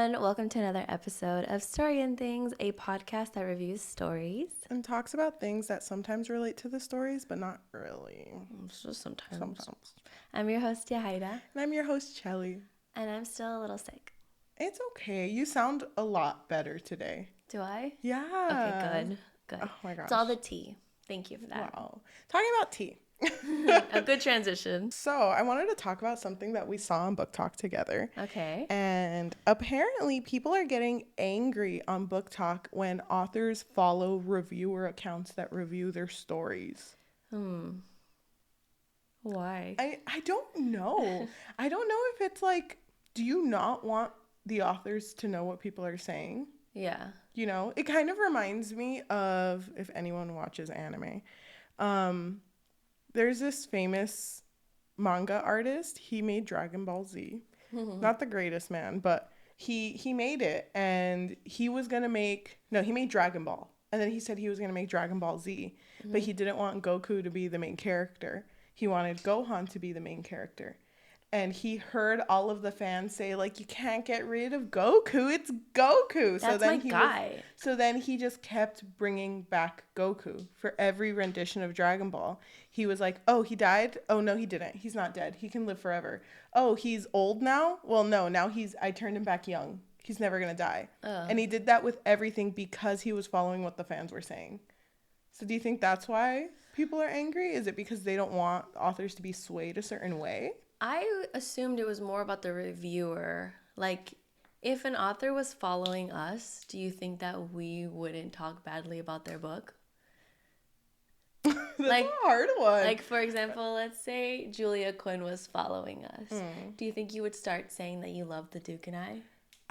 everyone. Welcome to another episode of Story and Things, a podcast that reviews stories. And talks about things that sometimes relate to the stories, but not really. It's just sometimes. I'm your host, Yajaira. And I'm your host, Cheli. And I'm still a little sick. It's okay. You sound a lot better today. Do I? Yeah. Okay, good. Oh my gosh. It's all the tea. Thank you for that. Wow. Talking about tea. A good transition. So I wanted to talk about something that we saw on Book Talk together. Okay. And apparently people are getting angry on Book Talk when authors follow reviewer accounts that review their stories. Why? I don't know. I don't know if it's like, do you not want the authors to know what people are saying? Yeah. You know, it kind of reminds me of, if anyone watches anime, there's this famous manga artist. He made Dragon Ball Z. Not the greatest man, but he made it, and he was going to he made Dragon Ball. And then he said he was going to make Dragon Ball Z, but he didn't want Goku to be the main character. He wanted Gohan to be the main character. And he heard all of the fans say, like, you can't get rid of Goku. It's Goku. That's my guy. So then he just kept bringing back Goku for every rendition of Dragon Ball. He was like, oh, he died? Oh, no, he didn't. He's not dead. He can live forever. Oh, he's old now? Well, no, now I turned him back young. He's never going to die. And he did that with everything because he was following what the fans were saying. So do you think that's why people are angry? Is it because they don't want authors to be swayed a certain way? I assumed it was more about the reviewer. Like, if an author was following us, do you think that we wouldn't talk badly about their book? That's a hard one. Like, for example, let's say Julia Quinn was following us. Do you think you would start saying that you love The Duke and I?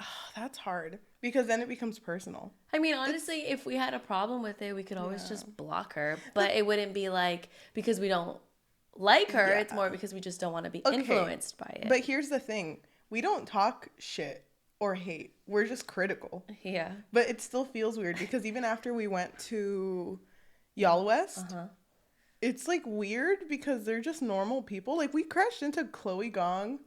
Oh, that's hard. Because then it becomes personal. I mean, honestly, if we had a problem with it, we could always just block her. But it wouldn't be like, because we don't like her, it's more because we just don't want to be influenced by it. But here's the thing. We don't talk shit or hate. We're just critical. Yeah. But it still feels weird because even after we went to Y'all West, it's like weird because they're just normal people. Like, we crashed into Chloe Gong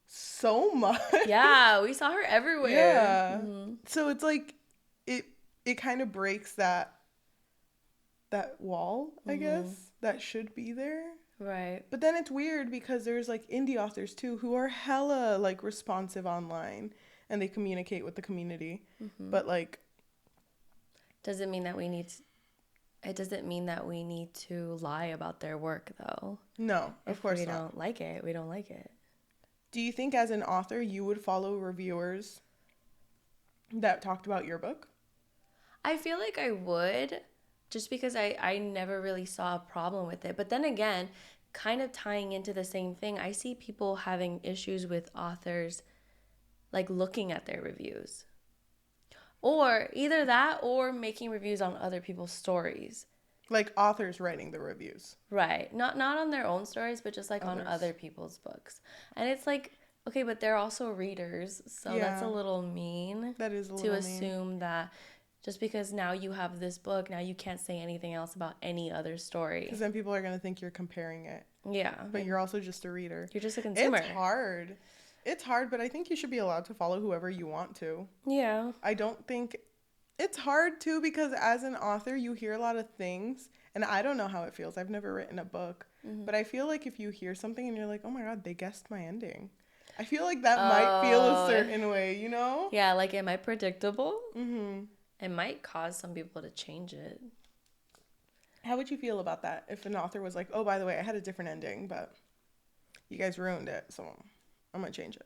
so much. Yeah, we saw her everywhere. Yeah. So it's like it kind of breaks that wall, I guess, that should be there. Right. But then it's weird because there's like indie authors too who are hella like responsive online and they communicate with the community. But like, doesn't mean that we need to lie about their work though. No, of course not. If we don't like it, we don't like it. Do you think as an author you would follow reviewers that talked about your book? I feel like I would, just because I never really saw a problem with it. But then again, kind of tying into the same thing, I see people having issues with authors like looking at their reviews. Or either that or making reviews on other people's stories. Like authors writing the reviews. Right. Not on their own stories, but just like on other people's books. And it's like, okay, but they're also readers, so that's a little mean. That is a little mean. To assume that just because now you have this book, now you can't say anything else about any other story. Because then people are going to think you're comparing it. Yeah. But you're also just a reader. You're just a consumer. It's hard, but I think you should be allowed to follow whoever you want to. Yeah. I don't think... It's hard, too, because as an author, you hear a lot of things. And I don't know how it feels. I've never written a book. But I feel like if you hear something and you're like, oh, my God, they guessed my ending. I feel like that might feel a certain way, you know? Yeah, like, am I predictable? It might cause some people to change it. How would you feel about that if an author was like, oh, by the way, I had a different ending, but you guys ruined it, so I'm going to change it?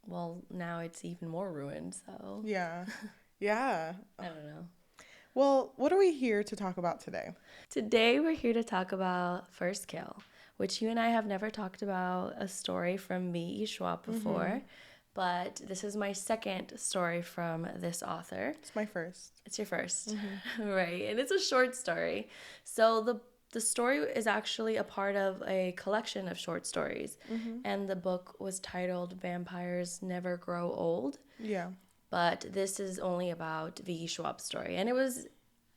Well, now it's even more ruined, so. Yeah. Yeah. I don't know. Well, what are we here to talk about today? Today we're here to talk about First Kill, which you and I have never talked about a story from VE Schwab before. But this is my second story from this author. It's my first. It's your first. Right. And it's a short story. So the story is actually a part of a collection of short stories. And the book was titled Vampires Never Grow Old. Yeah. But this is only about VE Schwab's story. And it was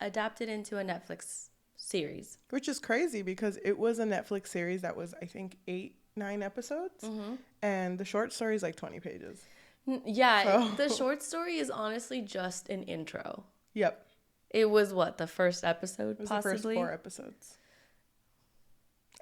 adapted into a Netflix series. Which is crazy because it was a Netflix series that was, I think, 8-9 episodes. And the short story is like 20 pages. Yeah, So, the short story is honestly just an intro. yep. It was what, the first episode, It was possibly? the first 4 episodes.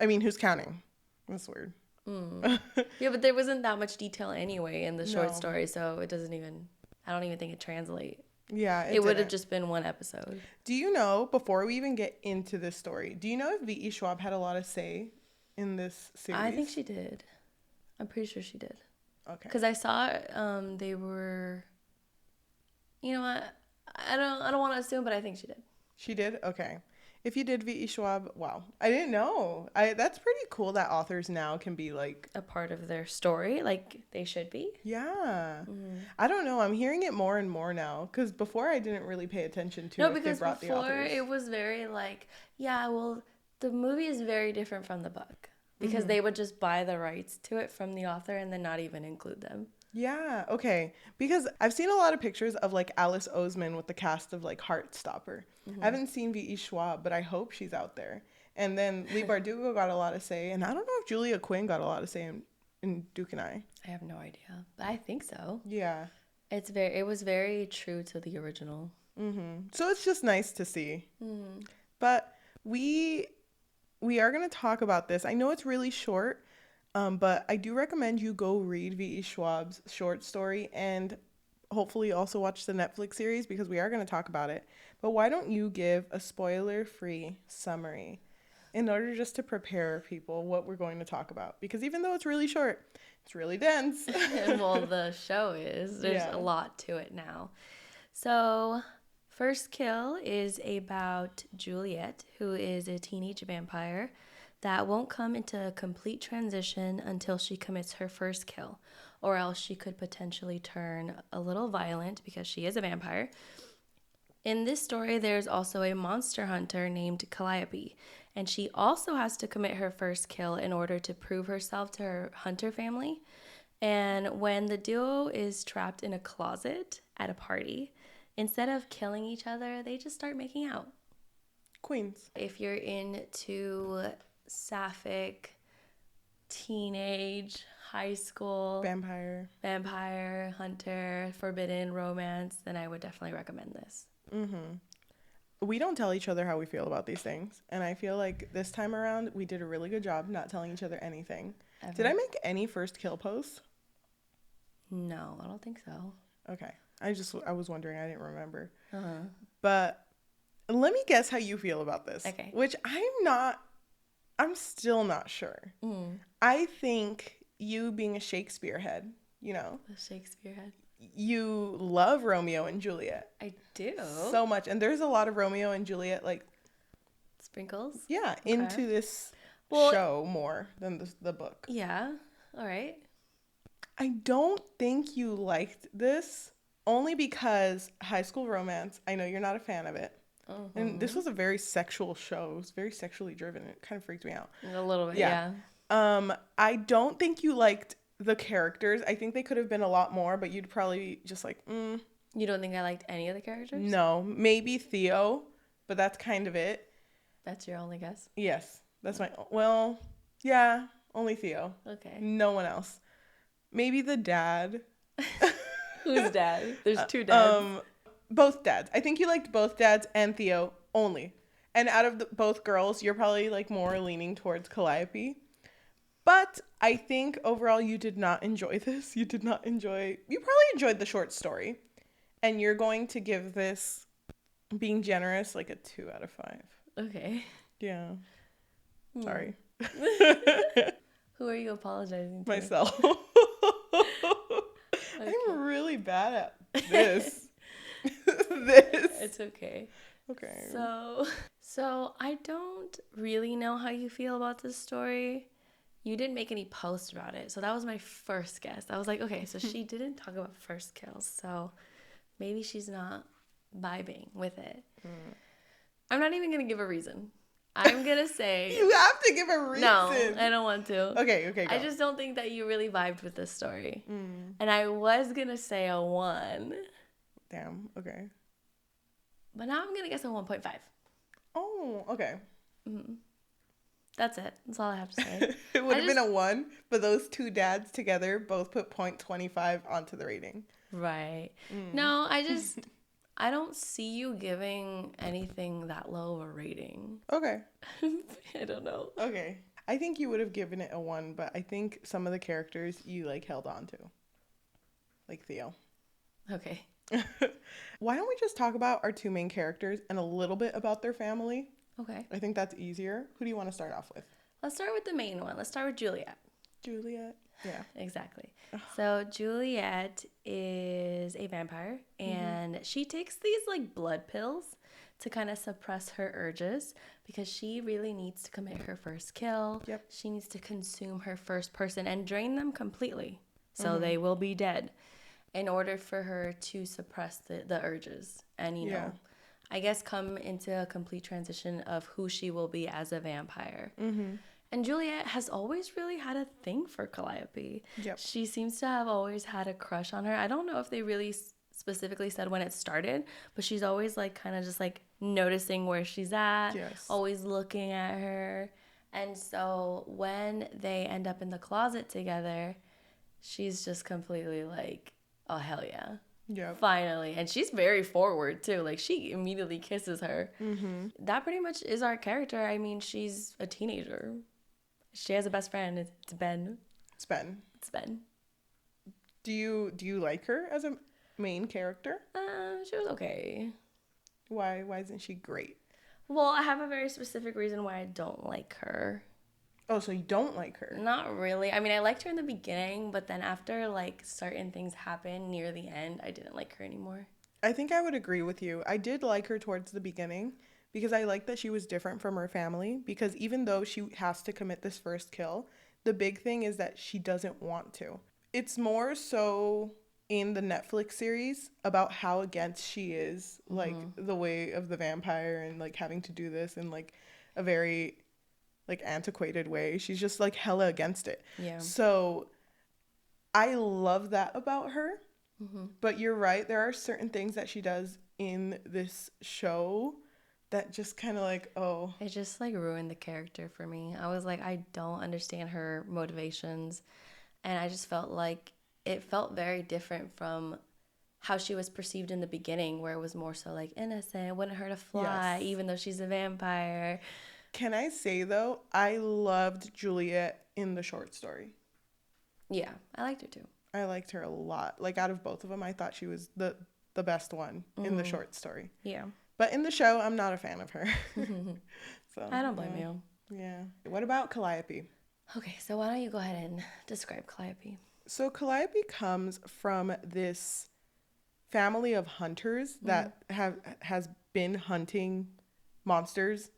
I mean, who's counting? That's weird. Yeah, but there wasn't that much detail anyway in the short No. story, so it doesn't even, I don't even think it translates. Yeah, It would have didn't. just been one episode. Do you know, before we even get into this story, do you know if VE Schwab had a lot of say in this series? I think she did. I'm pretty sure she did. Okay. Because I saw they were, you know what? I don't want to assume, but I think she did. She did? Okay. If you did VE Schwab, wow. I didn't know. That's pretty cool that authors now can be like A part of their story, like they should be. yeah. I don't know. I'm hearing it more and more now because before I didn't really pay attention to No, if they because brought the before authors. it was very like, yeah, well, the movie is very different from the book because they would just buy the rights to it from the author and then not even include them. Yeah, okay. Because I've seen a lot of pictures of like Alice Oseman with the cast of like Heartstopper. I haven't seen V.E. Schwab, but I hope she's out there. And then Lee Bardugo got a lot of say, and I don't know if Julia Quinn got a lot of say in Duke and I. I have no idea, but I think so. Yeah. It was very true to the original. So it's just nice to see. But we are going to talk about this. I know it's really short, but I do recommend you go read V.E. Schwab's short story and hopefully also watch the Netflix series because we are going to talk about it. But why don't you give a spoiler-free summary in order just to prepare people what we're going to talk about? Because even though it's really short, it's really dense. Well, the show is. There's Yeah. a lot to it now. So, First Kill is about Juliet, who is a teenage vampire that won't come into a complete transition until she commits her first kill, or else she could potentially turn a little violent because she is a vampire. In this story, there's also a monster hunter named Calliope, and she also has to commit her first kill in order to prove herself to her hunter family. And when the duo is trapped in a closet at a party, instead of killing each other, they just start making out. Queens. If you're into sapphic, teenage, high school, vampire, hunter, forbidden romance, then I would definitely recommend this. We don't tell each other how we feel about these things. And I feel like this time around, we did a really good job not telling each other anything. Ever. Did I make any first kill posts? No, I don't think so. Okay. I was wondering. I didn't remember. But let me guess how you feel about this. Okay. Which I'm still not sure. I think you being a Shakespeare head, you know. The Shakespeare head. You love Romeo and Juliet. I do. So much. And there's a lot of Romeo and Juliet, like, Sprinkles? yeah, Okay. into this show more than the book. Yeah. All right. I don't think you liked this only because High School Romance, I know you're not a fan of it. And this was a very sexual show. It was very sexually driven. It kind of freaked me out. A little bit, yeah. I don't think you liked the characters. I think they could have been a lot more, but you'd probably just like, You don't think I liked any of the characters? No, maybe Theo, but that's kind of it. That's your only guess? Yes, that's well, yeah, only Theo. Okay. No one else. Maybe the dad. Who's dad? There's two dads. Both dads. I think you liked both dads and Theo only. And out of both girls, you're probably like more leaning towards Calliope. But I think overall you did not enjoy this. You probably enjoyed the short story. And you're going to give this, being generous, like a 2 out of 5. Okay. Yeah. Sorry. Who are you apologizing to? Myself. Okay. I'm really bad at this. It's okay. Okay. So I don't really know how you feel about this story. You didn't make any posts about it. So that was my first guess. I was like, okay, so she didn't talk about first kills. So maybe she's not vibing with it. I'm not even going to give a reason. I'm going to say... You have to give a reason. No, I don't want to. Okay, go. I just don't think that you really vibed with this story. And I was going to say a 1. Damn, okay. But now I'm going to guess a 1.5. Oh, okay. That's it. That's all I have to say. It would I have just been a 1, but those two dads together both put 0.25 onto the rating. right. Mm. No, I don't see you giving anything that low of a rating. Okay. I don't know. Okay. I think you would have given it a 1, but I think some of the characters you like held on to. Like Theo. Okay. Why don't we just talk about our two main characters and a little bit about their family? Okay. I think that's easier. Who do you want to start off with? Let's start with the main one. Let's start with Juliet. Juliet. Yeah. Exactly. So Juliet is a vampire and she takes these like blood pills to kind of suppress her urges because she really needs to commit her first kill. Yep. She needs to consume her first person and drain them completely so they will be dead in order for her to suppress the urges and, you know, I guess come into a complete transition of who she will be as a vampire. And Juliet has always really had a thing for Calliope. Yep. She seems to have always had a crush on her. I don't know if they really specifically said when it started, but she's always like kind of just like noticing where she's at, always looking at her. And so when they end up in the closet together, she's just completely like, oh, hell yeah. Yeah. Finally. And she's very forward too. Like she immediately kisses her. That pretty much is our character. I mean, she's a teenager. She has a best friend. It's Ben. It's Ben. It's Ben. Do you like her as a main character? She was okay. Why isn't she great? Well, I have a very specific reason why I don't like her. Oh, so you don't like her? Not really. I mean, I liked her in the beginning, but then after like certain things happen near the end, I didn't like her anymore. I think I would agree with you. I did like her towards the beginning because I liked that she was different from her family, because even though she has to commit this first kill, the big thing is that she doesn't want to. It's more so in the Netflix series about how against she is, like the way of the vampire and like having to do this in like a very like antiquated way. She's just like hella against it. Yeah. So I love that about her. But you're right, there are certain things that she does in this show that just kind of like, oh. It just like ruined the character for me. I was like, I don't understand her motivations. And I just felt like it felt very different from how she was perceived in the beginning, where it was more so like innocent, wouldn't hurt a fly, even though she's a vampire. Can I say though, I loved Juliet in the short story. Yeah, I liked her too. I liked her a lot. Like out of both of them, I thought she was the best one in the short story. Yeah. But in the show, I'm not a fan of her. So I don't blame you. Yeah. What about Calliope? Okay, so why don't you go ahead and describe Calliope? So Calliope comes from this family of hunters that has been hunting monsters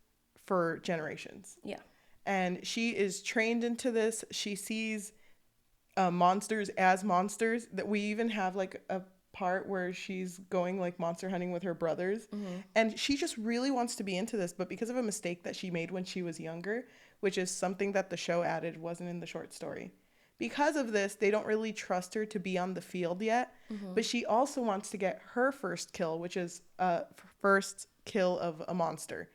for generations. Yeah. And she is trained into this. She sees monsters as monsters. That we even have like a part where she's going like monster hunting with her brothers, and she just really wants to be into this, but because of a mistake that she made when she was younger, which is something that the show added, wasn't in the short story. Because of this, they don't really trust her to be on the field yet, but she also wants to get her first kill, which is first kill of a monster.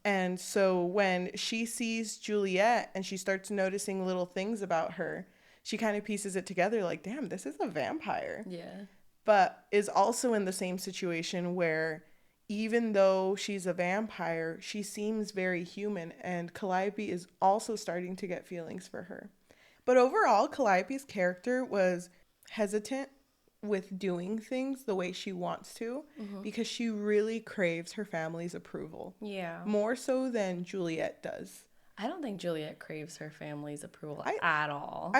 And so when she sees Juliet and she starts noticing little things about her, she kind of pieces it together like, damn, this is a vampire. Yeah. But is also in the same situation where even though she's a vampire, she seems very human, and Calliope is also starting to get feelings for her. But overall, Calliope's character was hesitant with doing things the way she wants to because she really craves her family's approval. Yeah. More so than Juliet does. I don't think Juliet craves her family's approval at all.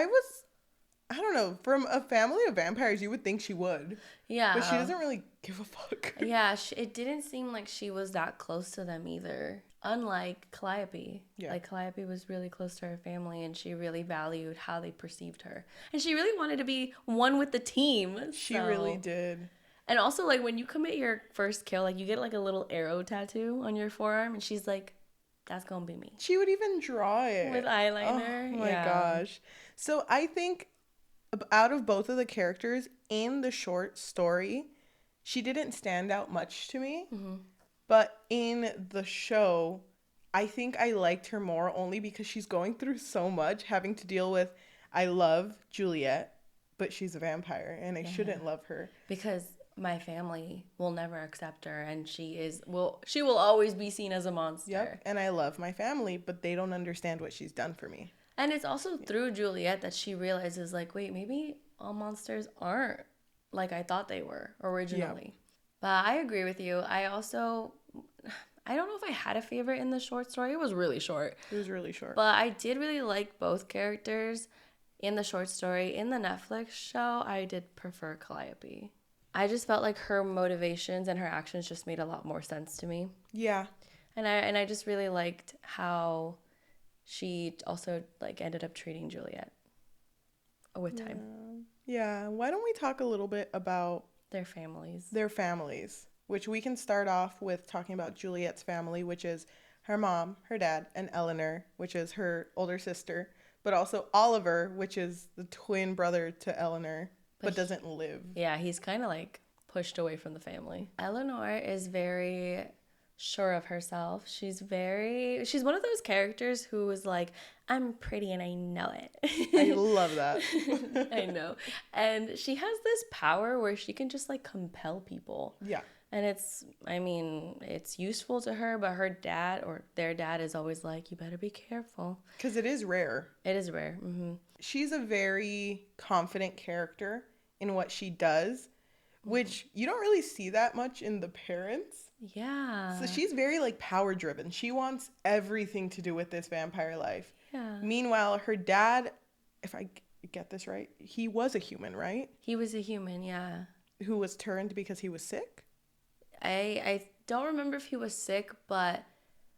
I don't know, from a family of vampires, you would think she would. Yeah. But she doesn't really give a fuck. Yeah, it didn't seem like she was that close to them either. Unlike Calliope. Yeah. Like, Calliope was really close to her family, and she really valued how they perceived her. And she really wanted to be one with the team. She really did. And also, like, when you commit your first kill, like, you get, like, a little arrow tattoo on your forearm, and she's like, that's gonna be me. She would even draw it. With eyeliner. Oh, my gosh. So, I think out of both of the characters in the short story, she didn't stand out much to me. But in the show, I think I liked her more only because she's going through so much, having to deal with, I love Juliet, but she's a vampire and I shouldn't love her. Because my family will never accept her, and she will always be seen as a monster. Yep. And I love my family, but they don't understand what she's done for me. And it's also through Juliet that she realizes, like, wait, maybe all monsters aren't like I thought they were originally. But I agree with you. I don't know if I had a favorite in the short story. It was really short. It was really short. But I did really like both characters in the short story. In the Netflix show, I did prefer Calliope. I just felt like her motivations and her actions just made a lot more sense to me. Yeah. And I just really liked how she also like ended up treating Juliet with time. Yeah. Why don't we talk a little bit about Their families. their families, which we can start off with talking about Juliet's family, which is her mom, her dad, and Eleanor, which is her older sister, but also Oliver, which is the twin brother to Eleanor, but doesn't live. Yeah, he's kind of like pushed away from the family. Eleanor is very sure of herself. She's one of those characters who is like, I'm pretty and I know it. I love that. I know. And she has this power where she can just like compel people. Yeah. And it's useful to her, but her dad or their dad is always like, you better be careful. Because it is rare. It is rare. Mm-hmm. She's a very confident character in what she does, which you don't really see that much in the parents. Yeah. So she's very like power driven. She wants everything to do with this vampire life. Yeah. Meanwhile, her dad, if I get this right, he was a human, right? He was a human, yeah. Who was turned because he was sick? I don't remember if he was sick, but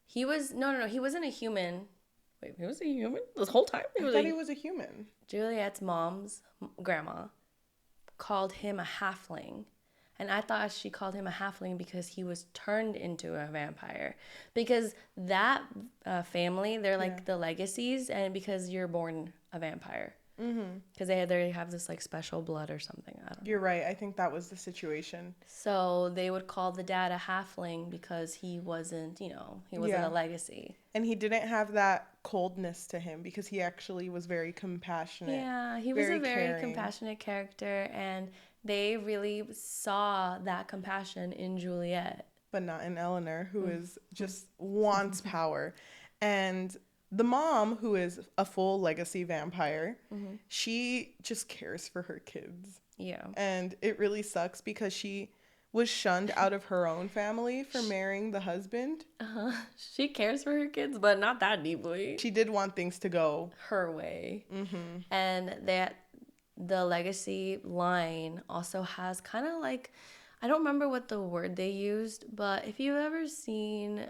he was no, he wasn't a human. Wait, he was a human this whole time? I thought he was a human. Juliet's mom's grandma called him a halfling. And I thought she called him a halfling because he was turned into a vampire. Because that family, they're like the legacies, and because you're born a vampire. Because they have this like special blood or something. I don't know. You're right. I think that was the situation. So they would call the dad a halfling because he wasn't, he wasn't a legacy. And he didn't have that coldness to him because he actually was very compassionate. Yeah, he was a very caring. compassionate character, and they really saw that compassion in Juliet. But not in Eleanor, who is just wants power. And the mom, who is a full legacy vampire, she just cares for her kids. Yeah. And it really sucks because she was shunned out of her own family for marrying the husband. She cares for her kids, but not that deeply. She did want things to go her way. And the legacy line also has kind of like, I don't remember what the word they used, but if you've ever seen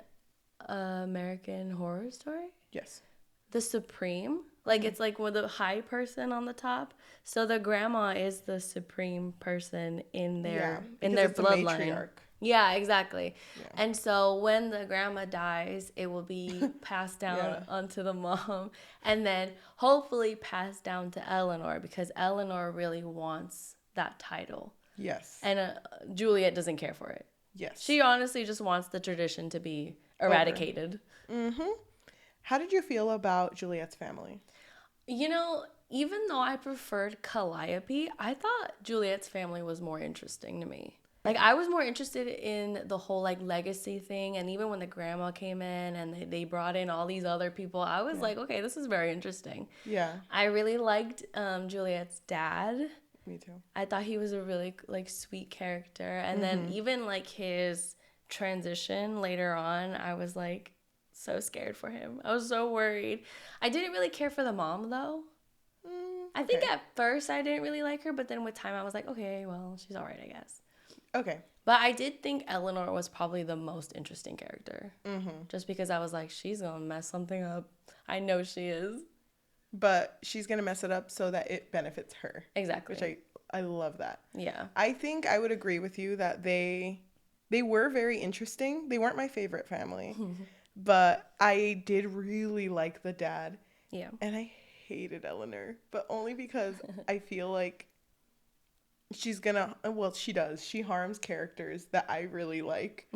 American Horror Story, yes, the Supreme, like it's like with the high person on the top. So the grandma is the supreme person in their bloodline. Yeah, exactly. Yeah. And so when the grandma dies, it will be passed down onto the mom, and then hopefully passed down to Eleanor, because Eleanor really wants that title. Yes. And Juliet doesn't care for it. Yes. She honestly just wants the tradition to be eradicated. How did you feel about Juliet's family? Even though I preferred Calliope, I thought Juliet's family was more interesting to me. Like, I was more interested in the whole, like, legacy thing. And even when the grandma came in and they brought in all these other people, I was like, okay, this is very interesting. Yeah. I really liked Juliet's dad. Me too. I thought he was a really, like, sweet character. And then even, like, his transition later on, I was, like, so scared for him. I was so worried. I didn't really care for the mom, though. I think at first I didn't really like her, but then with time I was like, okay, well, she's all right, I guess. Okay. But I did think Eleanor was probably the most interesting character. Just because I was like, she's going to mess something up. I know she is. But she's going to mess it up so that it benefits her. Exactly. Which I love that. Yeah. I think I would agree with you that they were very interesting. They weren't my favorite family. But I did really like the dad. Yeah. And I hated Eleanor. But only because I feel like she's gonna, well, she does. She harms characters that I really like.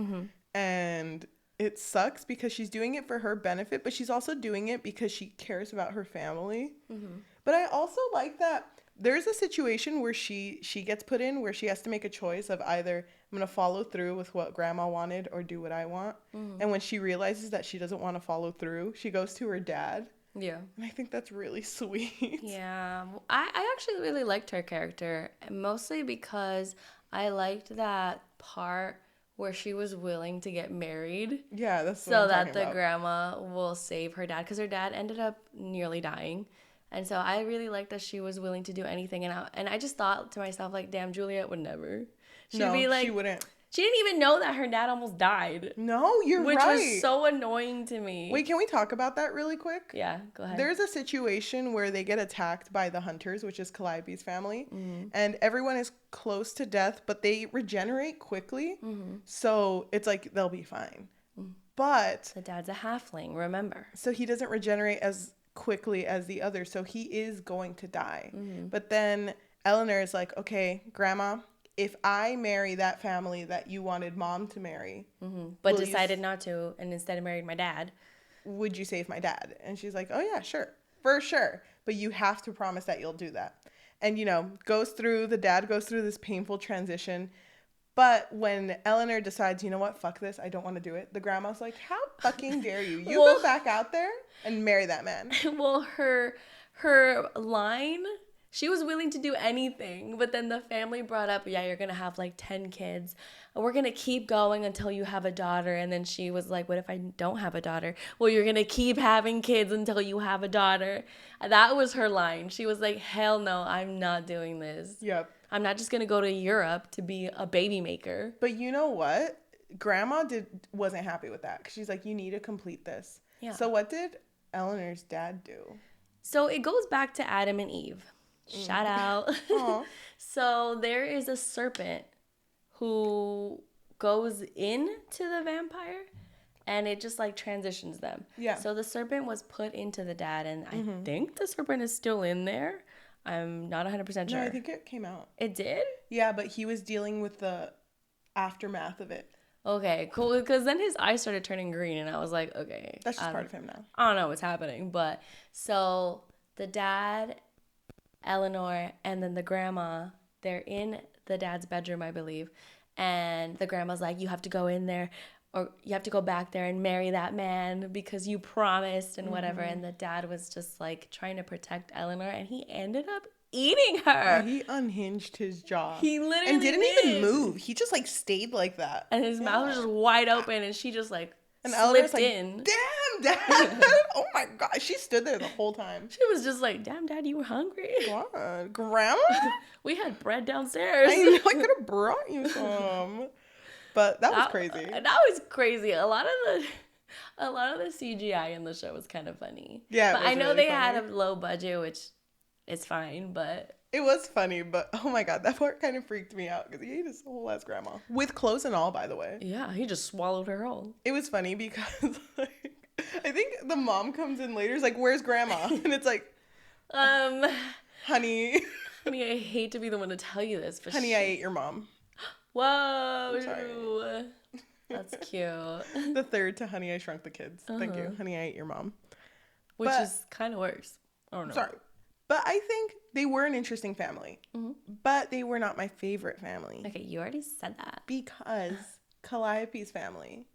And it sucks because she's doing it for her benefit, but she's also doing it because she cares about her family. Mm-hmm. But I also like that there's a situation where she gets put in where she has to make a choice of either I'm going to follow through with what grandma wanted or do what I want. Mm-hmm. And when she realizes that she doesn't want to follow through, she goes to her dad. Yeah. And I think that's really sweet. Yeah. I actually really liked her character, mostly because I liked that part where she was willing to get married Yeah, that's what so I'm that talking the about. grandma will save her dad, because her dad ended up nearly dying. And so I really liked that she was willing to do anything. And I just thought to myself, like, damn, Juliet would never. She'd No, be like, she wouldn't. she didn't even know that her dad almost died. No, you're Which right. was so annoying to me. Wait, can we talk about that really quick? Yeah, go ahead. There's a situation where they get attacked by the hunters, which is Calliope's family, Mm-hmm. and everyone is close to death, but they regenerate quickly, so it's like they'll be fine. But The dad's a halfling, remember. so he doesn't regenerate as quickly as the others, so he is going to die. Mm-hmm. But then Eleanor is like, okay, Grandma, if I marry that family that you wanted Mom to marry, But will you decided not to, and instead married my dad. would you save my dad? And she's like, oh yeah, sure, for sure. But you have to promise that you'll do that. And, the dad goes through this painful transition. But when Eleanor decides, you know what, fuck this, I don't want to do it, the grandma's like, how fucking dare you? You Well- go back out there and marry that man. Well, her line, she was willing to do anything, but then the family brought up, yeah, you're gonna have like 10 kids, and we're gonna keep going until you have a daughter. And then she was like, what if I don't have a daughter? Well, you're gonna keep having kids until you have a daughter. That was her line. She was like, hell no, I'm not doing this. Yep. I'm not just gonna go to Europe to be a baby maker. But you know what? Grandma wasn't happy with that, because she's like, you need to complete this. Yeah. So what did Eleanor's dad do? So it goes back to Adam and Eve. Shout out. Aw. So there is a serpent who goes into the vampire, and it just like transitions them. Yeah. So the serpent was put into the dad, and I think the serpent is still in there. I'm not 100% sure. No, I think it came out. It did? Yeah, but he was dealing with the aftermath of it. Okay, cool. Because then his eyes started turning green, and I was like, okay. That's just part of him now. I don't know what's happening. But so the dad, Eleanor, and then the grandma, they're in the dad's bedroom, I believe. And the grandma's like, you have to go in there, or you have to go back there and marry that man because you promised and whatever. And the dad was just like trying to protect Eleanor, and he ended up eating her. He unhinged his jaw. He literally and didn't did. even move. He just like stayed like that. And his mouth was just wide open, and she just like And Eleanor's slipped like, in. damn, Dad. Oh my God. She stood there the whole time. She was just like, damn, Dad, you were hungry? What? Grandma? We had bread downstairs. I know, I could have brought you some. But that was crazy. That was crazy. A lot of the CGI in the show was kind of funny. Yeah, it but was I know really they funny. had a low budget, which is fine. But It was funny, but oh my God, that part kind of freaked me out because he ate his whole ass grandma. With clothes and all, by the way. yeah, he just swallowed her whole. It was funny because like, I think the mom comes in later, is like, where's grandma? And it's like, honey, Honey, I hate to be the one to tell you this, but honey, I ate your mom. Whoa, sorry. that's cute. The third to Honey, I Shrunk the Kids. Thank you. Uh-huh. Honey, I ate your mom. Which But- is kind of worse. I don't know. Sorry. But I think they were an interesting family. Mm-hmm. But they were not my favorite family. Okay, you already said that. Because Calliope's family,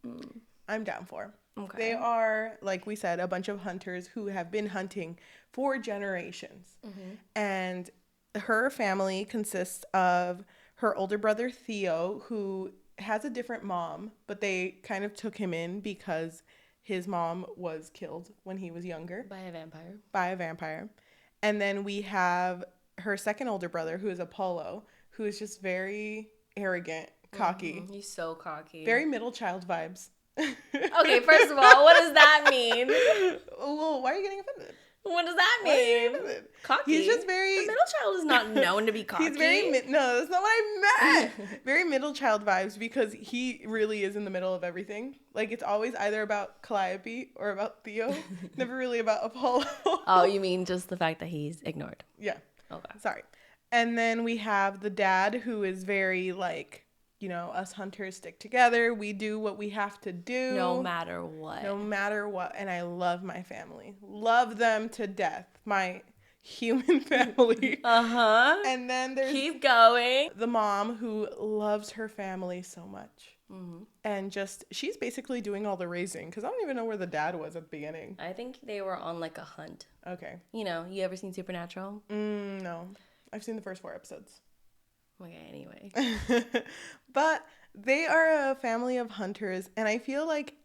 I'm down for. Okay. They are, like we said, a bunch of hunters who have been hunting for generations. And her family consists of her older brother, Theo, who has a different mom, but they kind of took him in because his mom was killed when he was younger By a vampire. by a vampire. And then we have her second older brother, who is Apollo, who is just very arrogant, cocky, He's so cocky. very middle child vibes. Okay, first of all, what does that mean? Well, why are you getting offended? What does that Why are you mean? getting offended? Cocky. He's just very. The middle child is not known to be cocky. He's very no, that's not what I meant. Very middle child vibes because he really is in the middle of everything. Like it's always either about Calliope or about Theo, never really about Apollo. Oh, you mean just the fact that he's ignored? Yeah. Okay. Sorry. And then we have the dad who is very like you know, us hunters stick together. We do what we have to do. No matter what. No matter what. And I love my family. Love them to death. My human family. Uh-huh. And then there's Keep going. the mom who loves her family so much. Mm-hmm. And just, she's basically doing all the raising. Because I don't even know where the dad was at the beginning. I think they were on like a hunt. Okay. You know, you ever seen Supernatural? No. I've seen the first 4 episodes. Okay, anyway. But they are a family of hunters. And I feel like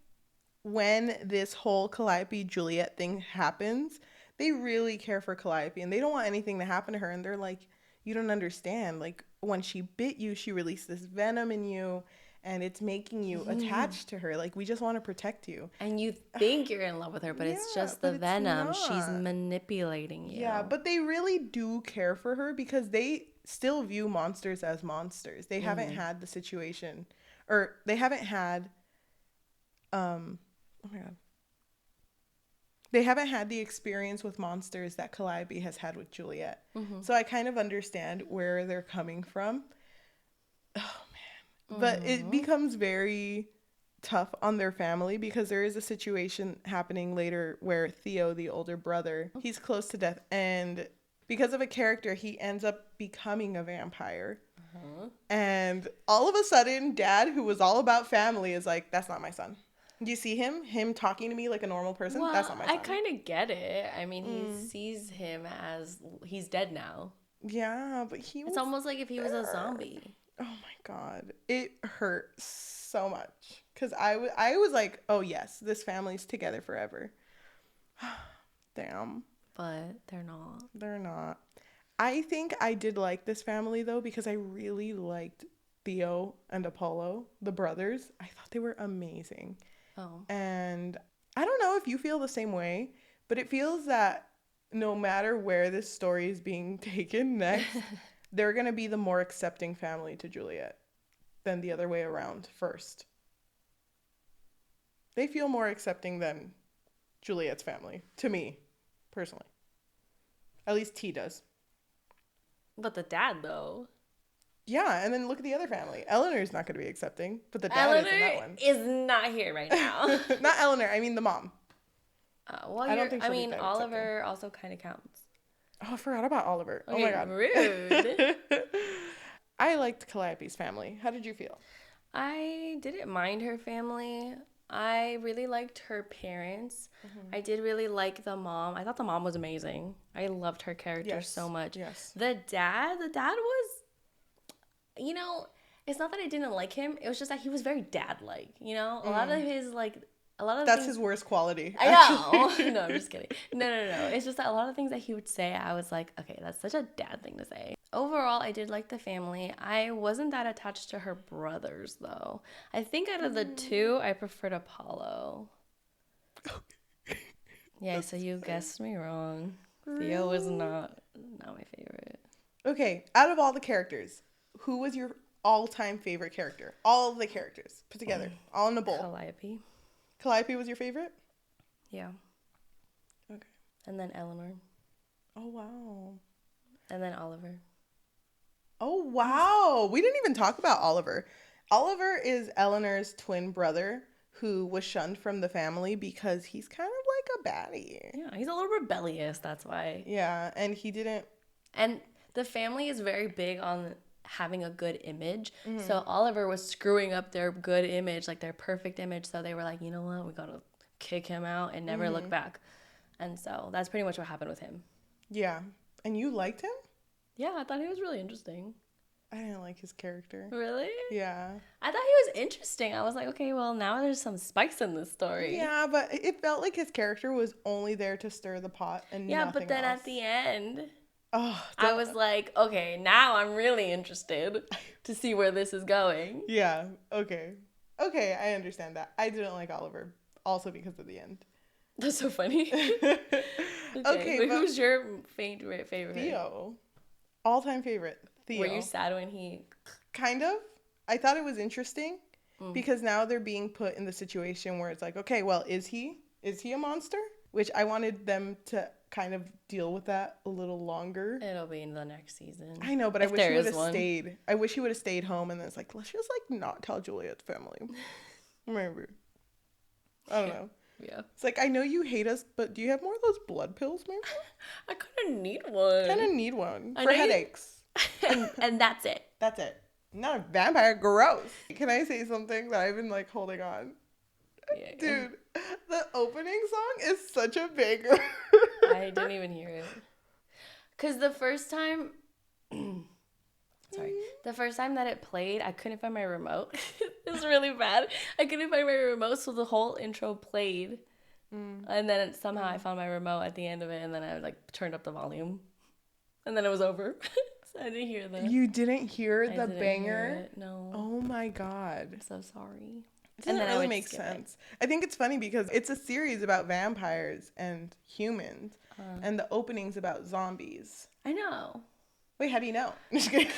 when this whole Calliope Juliet thing happens, they really care for Calliope. And they don't want anything to happen to her. And they're like, you don't understand. Like, when she bit you, she released this venom in you. And it's making you attached to her. Like, we just want to protect you. And you think you're in love with her, but it's just the venom. She's manipulating you. Yeah, but they really do care for her because they still view monsters as monsters. They haven't had the situation, or they haven't had, oh my God. They haven't had the experience with monsters that Calliope has had with Juliet. Mm-hmm. So I kind of understand where they're coming from. Oh, man. But it becomes very tough on their family because there is a situation happening later where Theo, the older brother, he's close to death. And because of a character, he ends up becoming a vampire. And all of a sudden, Dad, who was all about family, is like, that's not my son. Do you see him talking to me like a normal person? Well, that's not my son. I kind of get it. I mean, he sees him as he's dead now. Yeah, but he was It's almost like if he was a zombie. Oh my God. It hurt so much. Because I was like, oh yes, this family's together forever. Damn. But they're not. They're not. I think I did like this family though because I really liked Theo and Apollo, the brothers. I thought they were amazing. Oh. And I don't know if you feel the same way, but it feels that no matter where this story is being taken next, they're going to be the more accepting family to Juliet than the other way around first. They feel more accepting than Juliet's family, to me, personally. At least T does. But the dad, though. Yeah, and then look at the other family. Eleanor's not going to be accepting, but the dad is in that one. Is not here right now. Not Eleanor, I mean the mom. Well, I don't think she'll be that Oliver also kind of counts. Oh, I forgot about Oliver. Okay, oh my God. Rude. I liked Calliope's family. How did you feel? I didn't mind her family. I really liked her parents. I did really like the mom. I thought the mom was amazing. I loved her character so much. Yes. The dad was, you know, it's not that I didn't like him. It was just that he was very dad-like, you know? A lot of his, like, That's his worst quality. I know. No, I'm just kidding. No. It's just that a lot of things that he would say, I was like, okay, that's such a dad thing to say. Overall, I did like the family. I wasn't that attached to her brothers, though. I think out of the two, I preferred Apollo. Yeah, so you guessed me wrong. Theo was not my favorite. Okay, out of all the characters, who was your all-time favorite character? All of the characters put together, all in a bowl. Calliope. Calliope was your favorite? Yeah. Okay. And then Eleanor. Oh, wow. And then Oliver. Oh, wow. We didn't even talk about Oliver. Oliver is Eleanor's twin brother who was shunned from the family because he's kind of like a baddie. Yeah, he's a little rebellious, that's why. Yeah, and he didn't... And the family is very big on having a good image. So Oliver was screwing up their good image, like their perfect image. So they were like, you know what? We got to kick him out and never look back. And so that's pretty much what happened with him. Yeah. And you liked him? Yeah, I thought he was really interesting. I didn't like his character. Really? Yeah. I thought he was interesting. I was like, okay, well, now there's some spice in this story. Yeah, but it felt like his character was only there to stir the pot and nothing but then else. at the end, I was like, okay, now I'm really interested to see where this is going. Yeah, okay. Okay, I understand that. I didn't like Oliver, also because of the end. That's so funny. Okay, but who's your favorite? Theo. All-time favorite. Theo. Were you sad when he... Kind of. I thought it was interesting because now they're being put in the situation where it's like, okay, well, is he a monster? Which I wanted them to kind of deal with that a little longer. It'll be in the next season. I know, but I if wish he there would is have one. stayed. I wish he would have stayed home and then it's like, let's just like not tell Juliet's family. Maybe. I don't know. Yeah. It's like, I know you hate us, but do you have more of those blood pills, maybe? I kind of need one. Kind of need one I for know you- headaches. and that's it. That's it. Not a vampire. Gross. Can I say something that I've been like holding on? Yeah. Dude, the opening song is such a banger. I didn't even hear it. Because the first time... the first time that it played, I couldn't find my remote. It was really bad. I couldn't find my remote, so the whole intro played. And then somehow I found my remote at the end of it, and then I like turned up the volume. And then it was over. So I didn't hear that. You didn't hear the didn't banger? hear it, no. Oh my god. I'm so sorry. It doesn't then I really would make skip it. sense. I think it's funny because it's a series about vampires and humans, and the opening's about zombies. I know. Wait, how do you know? Just kidding.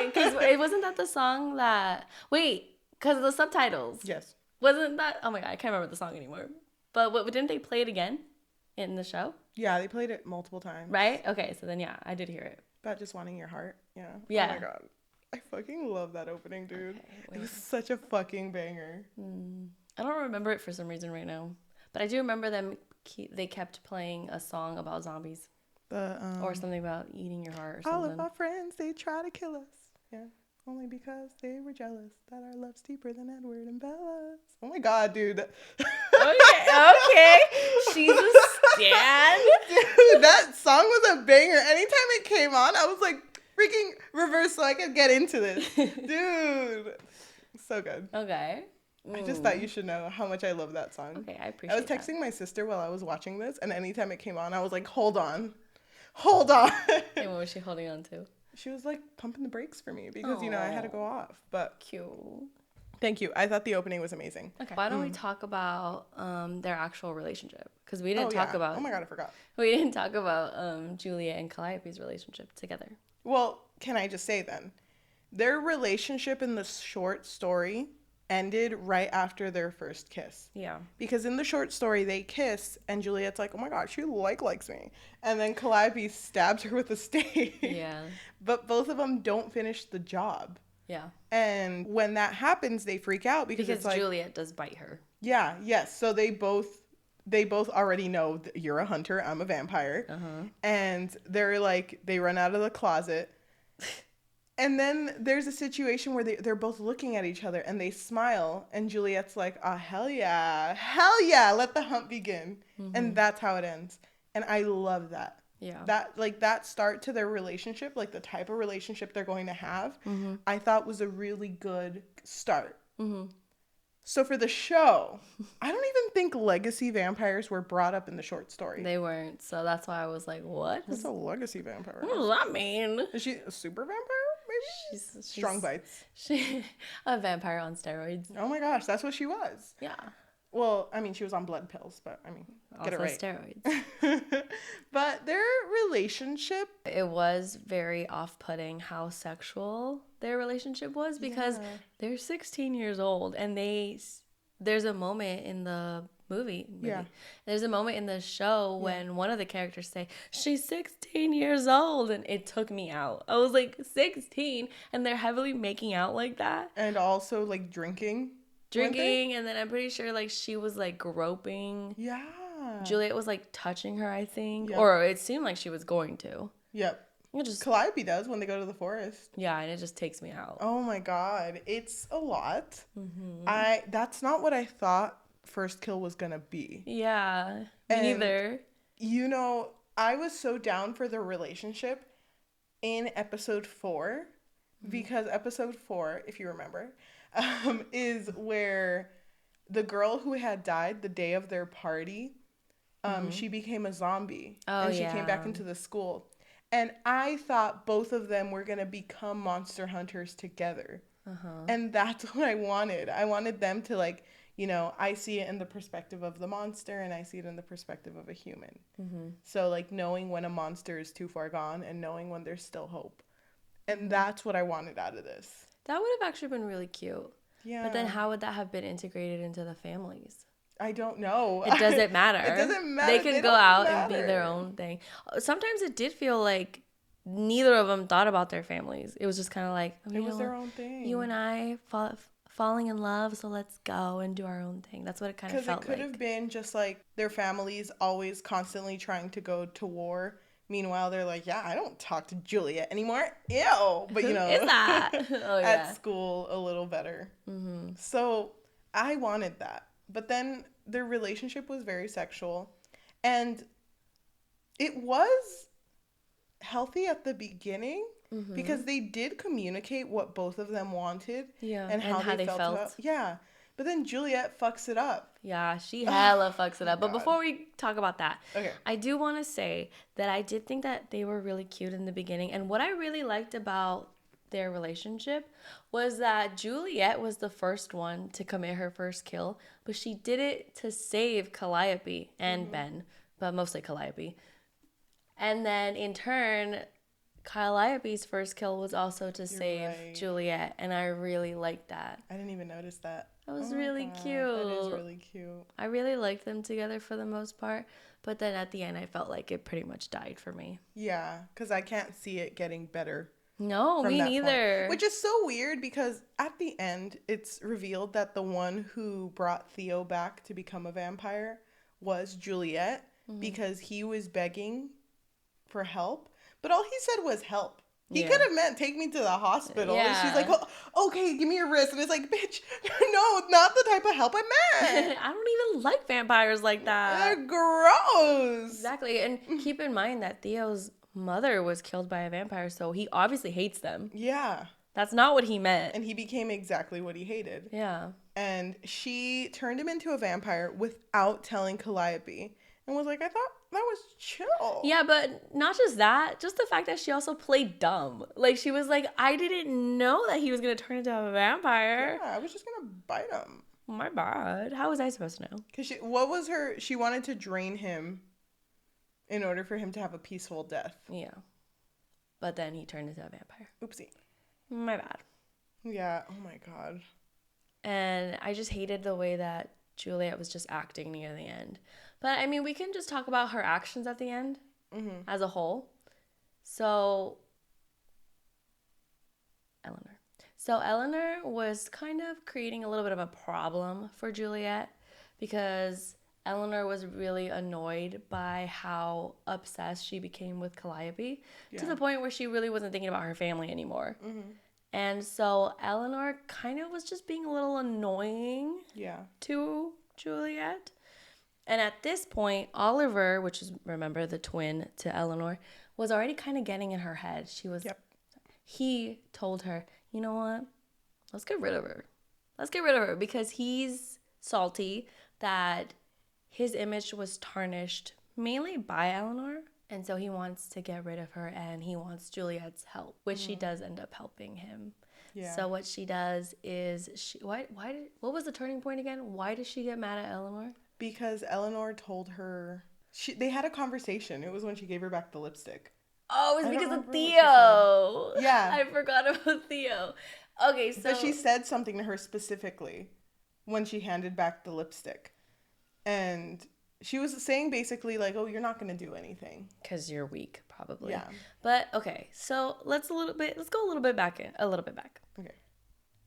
Because it wasn't that the song that... Wait, because of the subtitles. Yes. Wasn't that... Oh my god, I can't remember the song anymore. But didn't they play it again in the show? Yeah, they played it multiple times. Right? Okay, so then yeah, I did hear it. About just wanting your heart. Yeah. Yeah. Oh my god. I fucking love that opening, dude. Okay, It was such a fucking banger. I don't remember it for some reason right now. But I do remember they kept playing a song about zombies. Or something about eating your heart or something. All of our friends, they try to kill us. Yeah. Only because they were jealous that our love's deeper than Edward and Bella's. Oh my god, dude. Okay. She's a stan. Dude, that song was a banger. Anytime it came on, I was like freaking reverse so I could get into this. Dude. So good. Okay. I just thought you should know how much I love that song. Okay, I appreciate I was that. texting my sister while I was watching this, and anytime it came on, I was like, hold on. Hold on. And what was she holding on to? She was like pumping the brakes for me because, I had to go off. But Cute. thank you. I thought the opening was amazing. Okay. Why don't we talk about their actual relationship? Because we didn't talk about... Oh my god, I forgot. We didn't talk about Julia and Calliope's relationship together. Well, can I just say then? Their relationship in the short story ended right after their first kiss. Yeah. Because in the short story, they kiss, and Juliet's like, oh my god, she likes me. And then Calliope stabs her with a stake. Yeah. But both of them don't finish the job. Yeah. And when that happens, they freak out because it's like... Juliet does bite her. Yeah, yes. So they both already know that you're a hunter, I'm a vampire. Uh-huh. And they're like, they run out of the closet. And then there's a situation where they're both looking at each other and they smile. And Juliet's like, oh, hell yeah, let the hunt begin. Mm-hmm. And that's how it ends. And I love that. Yeah. That start to their relationship, like the type of relationship they're going to have, I thought was a really good start. Mm-hmm. So for the show, I don't even think legacy vampires were brought up in the short story. They weren't. So that's why I was like, what? What's a legacy vampire? What does that mean? Is she a super vampire? Maybe? She's Strong bites. A vampire on steroids. Oh my gosh, that's what she was. Yeah. Well, I mean, she was on blood pills, but I mean, get Also it right. steroids. But their relationship... It was very off-putting how sexual their relationship was because they're 16 years old and there's a moment in the movie. Yeah. There's a moment in the show when one of the characters say, she's 16 years old, and it took me out. I was like, 16? And they're heavily making out like that? And also, like, drinking, and then I'm pretty sure, like, she was, like, groping. Yeah. Juliet was, like, touching her, I think. Yep. Or it seemed like she was going to. Yep. It just... Calliope does when they go to the forest. Yeah, and it just takes me out. Oh my god. It's a lot. That's not what I thought First Kill was gonna be. Yeah, me And, neither. I was so down for the relationship in episode 4 because episode 4, if you remember, is where the girl who had died the day of their party, she became a zombie. And she came back into the school. And I thought both of them were going to become monster hunters together. And that's what I wanted. I wanted them to, like, I see it in the perspective of the monster and I see it in the perspective of a human. So, like, knowing when a monster is too far gone and knowing when there's still hope. And that's what I wanted out of this. That would have actually been really cute. Yeah. But then how would that have been integrated into the families? I don't know. It doesn't matter. It doesn't matter. They can go out and be their own thing. Sometimes it did feel like neither of them thought about their families. It was just kind of like, it was their own thing. You and I falling in love, so let's go and do our own thing. That's what it kind of felt like. Because it could have been just like their families always constantly trying to go to war. Meanwhile, they're like, yeah, I don't talk to Juliet anymore. Ew. But, you know, Who is that? at school a little better. Mm-hmm. So I wanted that. But then their relationship was very sexual. And it was healthy at the beginning because they did communicate what both of them wanted and how they felt about. Yeah. But then Juliet fucks it up. Yeah, she hella fucks it up. But God. before we talk about that, okay. I do want to say that I did think that they were really cute in the beginning. And what I really liked about their relationship was that Juliet was the first one to commit her first kill, but she did it to save Calliope and Ben, but mostly Calliope. And then in turn, Calliope's first kill was also to save Juliet, and I really liked that. I didn't even notice that. That was really cute. That is really cute. I really liked them together for the most part, but then at the end I felt like it pretty much died for me. Yeah, because I can't see it getting better. No, me neither. Which is so weird because at the end it's revealed that the one who brought Theo back to become a vampire was Juliet because he was begging for help, but all he said was help. He could have meant take me to the hospital. Yeah. And she's like, oh, okay, give me your wrist. And it's like, bitch, no, not the type of help I meant. I don't even like vampires like that. They're gross. Exactly. And keep in mind that Theo's mother was killed by a vampire, so he obviously hates them. Yeah. That's not what he meant. And he became exactly what he hated. Yeah. And she turned him into a vampire without telling Calliope. And was like, I thought that was chill. Yeah, but not just that. Just the fact that she also played dumb. Like, she was like, I didn't know that he was going to turn into a vampire. Yeah, I was just going to bite him. My bad. How was I supposed to know? Because she wanted to drain him in order for him to have a peaceful death. Yeah. But then he turned into a vampire. Oopsie. My bad. Yeah, oh my God. And I just hated the way that Juliet was just acting near the end. But, I mean, we can just talk about her actions at the end as a whole. So, Eleanor was kind of creating a little bit of a problem for Juliet because Eleanor was really annoyed by how obsessed she became with Calliope to the point where she really wasn't thinking about her family anymore. And so Eleanor kind of was just being a little annoying to Juliet. And at this point, Oliver, which is, remember, the twin to Eleanor, was already kind of getting in her head. He told her, you know what? Let's get rid of her. Let's get rid of her because he's salty that his image was tarnished mainly by Eleanor. And so he wants to get rid of her and he wants Juliet's help, which she does end up helping him. Yeah. So what she does is, what was the turning point again? Why did she get mad at Eleanor? Because Eleanor told her, they had a conversation. It was when she gave her back the lipstick. Oh, it was because of Theo. Yeah. I forgot about Theo. Okay, so. But she said something to her specifically when she handed back the lipstick. And she was saying basically like, oh, you're not going to do anything. Because you're weak, probably. Yeah. But, okay, so let's go a little bit back. Okay.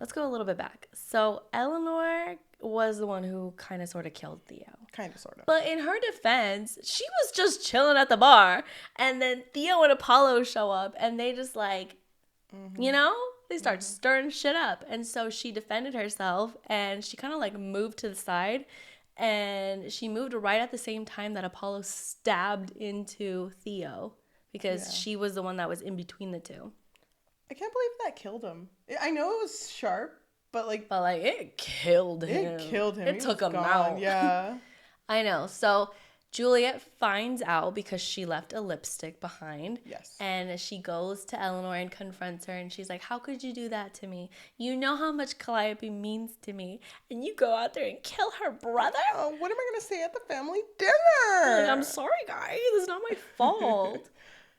Let's go a little bit back. So Eleanor was the one who kind of sort of killed Theo. Kind of, sort of. But in her defense, she was just chilling at the bar. And then Theo and Apollo show up and they just like, you know, they start stirring shit up. And so she defended herself and she kind of like moved to the side. And she moved right at the same time that Apollo stabbed into Theo because she was the one that was in between the two. I can't believe that killed him. I know it was sharp, but it killed him. It took him out. Yeah. I know. So Juliet finds out because she left a lipstick behind. Yes. And she goes to Eleanor and confronts her and she's like, how could you do that to me? You know how much Calliope means to me. And you go out there and kill her brother? Oh, what am I going to say at the family dinner? Like, I'm sorry, guys. It's not my fault.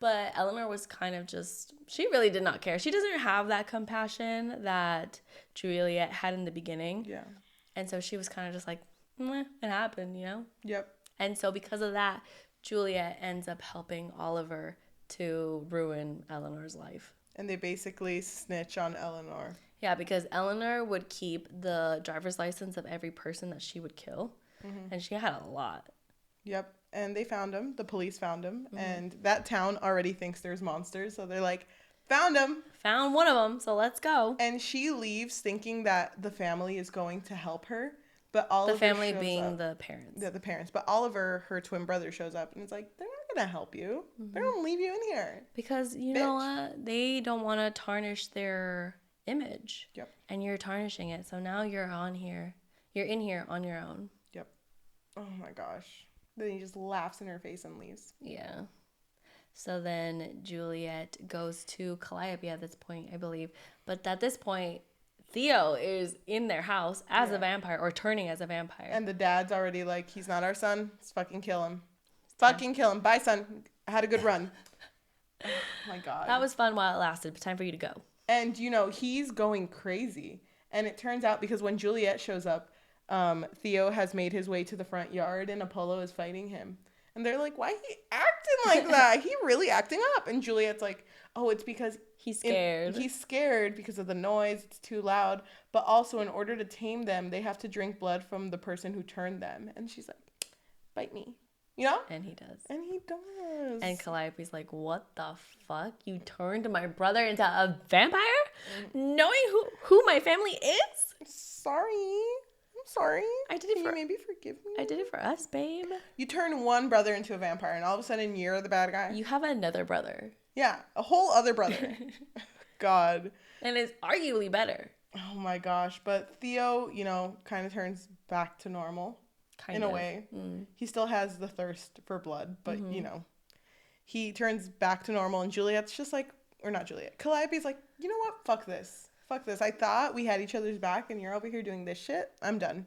But Eleanor was kind of she really did not care. She doesn't have that compassion that Juliet had in the beginning. Yeah. And so she was kind of just like, it happened, you know? Yep. And so because of that, Juliet ends up helping Oliver to ruin Eleanor's life. And they basically snitch on Eleanor. Yeah, because Eleanor would keep the driver's license of every person that she would kill. Mm-hmm. And she had a lot. Yep. And they found him. The police found him. Mm-hmm. And that town already thinks there's monsters. So they're like, found him. Found one of them. So let's go. And she leaves thinking that the family is going to help her. But Oliver the family shows being up. the parents. Yeah, the parents. But Oliver, her twin brother, shows up. And it's like, they're not going to help you. Mm-hmm. They're going to leave you in here. Because, you know what? They don't want to tarnish their image. Yep. And you're tarnishing it. So now you're on here. You're in here on your own. Yep. Oh my gosh. Then he just laughs in her face and leaves. Yeah. So then Juliet goes to Calliope at this point, I believe. But at this point, Theo is in their house as a vampire or turning as a vampire. And the dad's already like, he's not our son. Let's fucking kill him. Fucking kill him. Bye, son. I had a good run. Oh my God. That was fun while it lasted, but time for you to go. And, you know, he's going crazy. And it turns out because when Juliet shows up, Theo has made his way to the front yard and Apollo is fighting him. And they're like, why is he acting like that? He really acting up. And Juliet's like, oh, it's because he's scared. He's scared because of the noise. It's too loud. But also, in order to tame them, they have to drink blood from the person who turned them. And she's like, bite me. You know? And he does. And he does. And Calliope's like, what the fuck? You turned my brother into a vampire? Knowing who my family is? Sorry. I'm sorry. I did it Can you maybe forgive me? I did it for us, babe. You turn one brother into a vampire and all of a sudden you're the bad guy. You have another brother. Yeah, a whole other brother. God. And it's arguably better. Oh my gosh. But Theo, you know, kind of turns back to normal. In a way. He still has the thirst for blood, but, you know, he turns back to normal. And Juliet's just like, or not Juliet, Calliope's like, you know what? Fuck this. Fuck this. I thought we had each other's back and you're over here doing this shit. I'm done.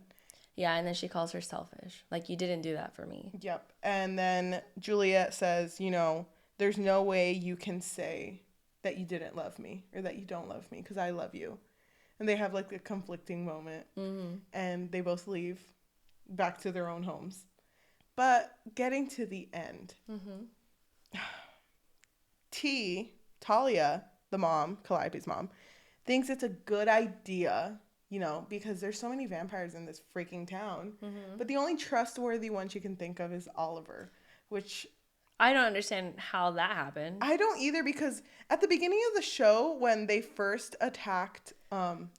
Yeah, and then she calls her selfish. Like, you didn't do that for me. Yep. And then Juliet says, you know, there's no way you can say that you didn't love me or that you don't love me because I love you. And they have like a conflicting moment. And they both leave back to their own homes. But getting to the end, Talia, the mom, Calliope's mom, thinks it's a good idea, you know, because there's so many vampires in this freaking town. But the only trustworthy one she can think of is Oliver, which I don't understand how that happened. I don't either, because at the beginning of the show, when they first attacked,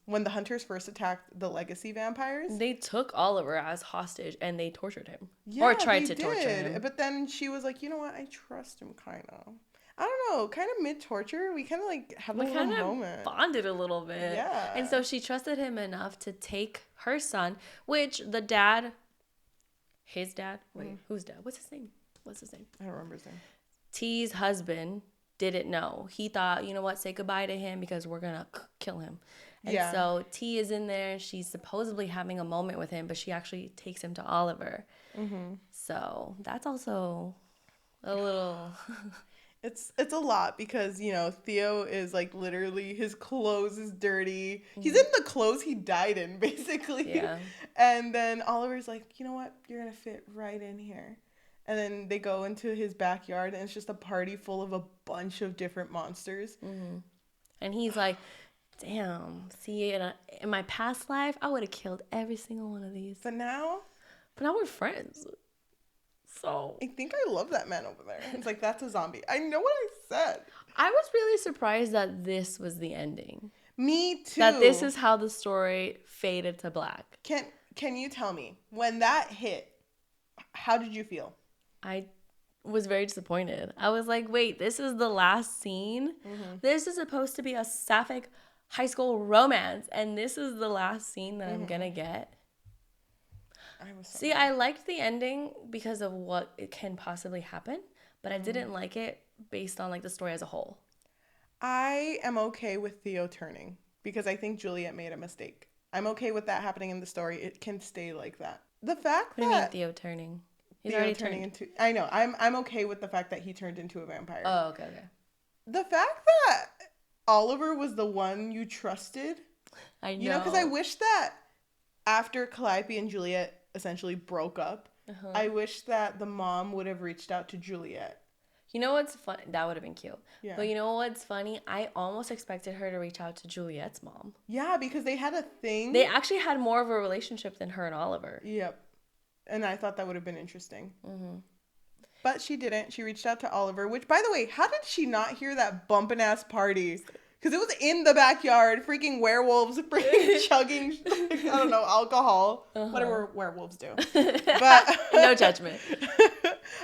when the hunters first attacked the legacy vampires, they took Oliver as hostage and they tortured him. Yeah, or tried to torture him. But then she was like, you know what? I trust him, kind of. I don't know, kind of mid-torture, we kind of like had a little moment. Bonded a little bit. Yeah. And so she trusted him enough to take her son, which the dad, his dad, wait, whose dad? What's his name? I don't remember his name. T's husband didn't know. He thought, you know what, say goodbye to him because we're going to kill him. And so T is in there. She's supposedly having a moment with him, but she actually takes him to Oliver. So that's also a little... It's a lot because, you know, Theo is like literally his clothes is dirty. He's in the clothes he died in, basically. Yeah. And then Oliver's like, you know what? You're going to fit right in here. And then they go into his backyard and it's just a party full of a bunch of different monsters. And he's like, damn, see, in my past life, I would have killed every single one of these. But now we're friends. So I think I love that man over there. It's like, that's a zombie. I know what I said. I was really surprised that this was the ending. Me too. That this is how the story faded to black. Can you tell me, when that hit, how did you feel? I was very disappointed. I was like, wait, this is the last scene? This is supposed to be a sapphic high school romance, and this is the last scene that I'm going to get? I liked the ending because of what it can possibly happen, but I didn't like it based on like the story as a whole. I am okay with Theo turning because I think Juliet made a mistake. I'm okay with that happening in the story. It can stay like that. The fact what do you mean Theo turning? He's Theo already turning turned. into... I know. I'm okay with the fact that he turned into a vampire. Oh, okay. The fact that Oliver was the one you trusted... I know. You know, because I wish that after Calliope and Juliet essentially broke up, Uh-huh. I wish that the mom would have reached out to Juliet. You know what's fun? That would have been cute. Yeah. But you know what's funny? I almost expected her to reach out to Juliet's mom. Yeah, because they had a thing. They actually had more of a relationship than her and Oliver. Yep. And I thought that would have been interesting. Mm-hmm. But she didn't. She reached out to Oliver, which, by the way, how did she not hear that bumpin' ass party? Because it was in the backyard. Freaking werewolves freaking chugging, like, I don't know, alcohol. Whatever werewolves do. But No judgment.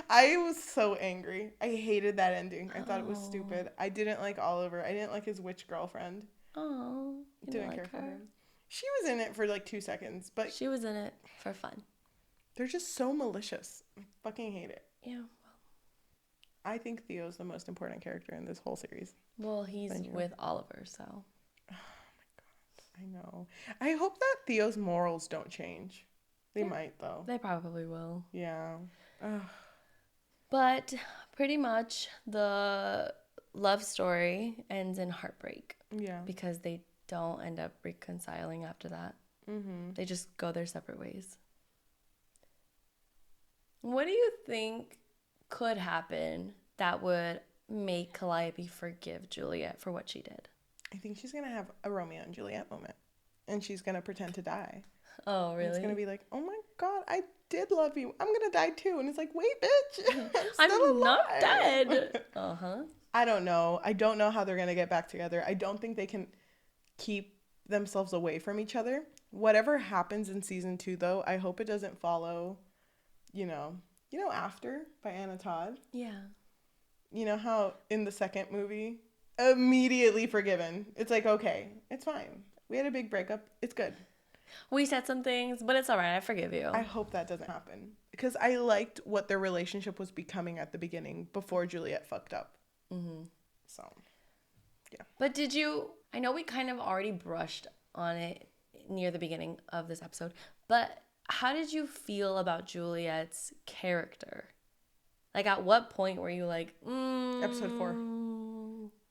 I was so angry. I hated that ending. I thought it was stupid. I didn't like Oliver. I didn't like his witch girlfriend. Oh, Didn't care for her. She was in it for like 2 seconds, but she was in it for fun. they're just so malicious. I fucking hate it. Yeah. I think Theo's the most important character in this whole series. Well, he's with Oliver, so. Oh my god. I know. I hope that Theo's morals don't change. They might, though. They probably will. Yeah. Ugh. But pretty much the love story ends in heartbreak. Yeah. Because they don't end up reconciling after that. Mm-hmm. They just go their separate ways. What do you think could happen that would make Calliope forgive Juliet for what she did? I think she's going to have a Romeo and Juliet moment. And she's going to pretend to die. Oh, really? And it's going to be like, oh my god, I did love you. I'm going to die too. And it's like, wait, bitch. I'm not dead. Uh-huh. I don't know. I don't know how they're going to get back together. I don't think they can keep themselves away from each other. Whatever happens in season 2, though, I hope it doesn't follow, you know, After by Anna Todd. Yeah. You know how in the second movie, immediately forgiven. It's like, okay, it's fine. We had a big breakup. It's good. We said some things, but it's all right. I forgive you. I hope that doesn't happen. Because I liked what their relationship was becoming at the beginning before Juliet fucked up. Mm-hmm. So, yeah. But did you... I know we kind of already brushed on it near the beginning of this episode, but how did you feel about Juliet's character? Like, at what point were you like, Episode 4.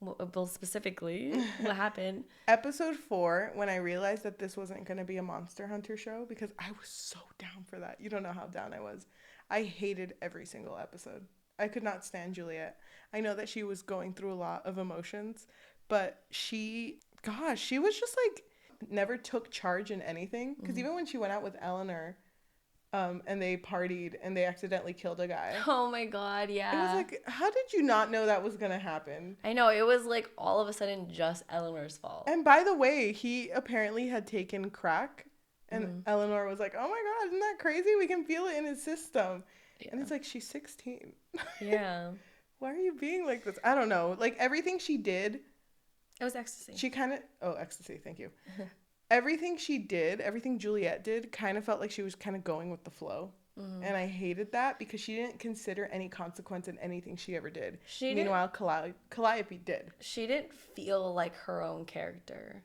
Well, specifically, what happened? Episode 4, when I realized that this wasn't going to be a Monster Hunter show, because I was so down for that. You don't know how down I was. I hated every single episode. I could not stand Juliet. I know that she was going through a lot of emotions, but she was just like, never took charge in anything. Because even when she went out with Eleanor, and they partied and they accidentally killed a guy. Oh my god, yeah. It was like, how did you not know that was gonna happen? I know, it was like all of a sudden just Eleanor's fault. And by the way, he apparently had taken crack, and Eleanor was like, oh my god, isn't that crazy? We can feel it in his system. Yeah. And it's like, she's 16. Yeah. Why are you being like this? I don't know. Like, everything she did. It was ecstasy. She kind of, ecstasy, thank you. Everything she did, everything Juliet did, kind of felt like she was kind of going with the flow. Mm-hmm. And I hated that because she didn't consider any consequence in anything she ever did. Meanwhile, Calliope did. She didn't feel like her own character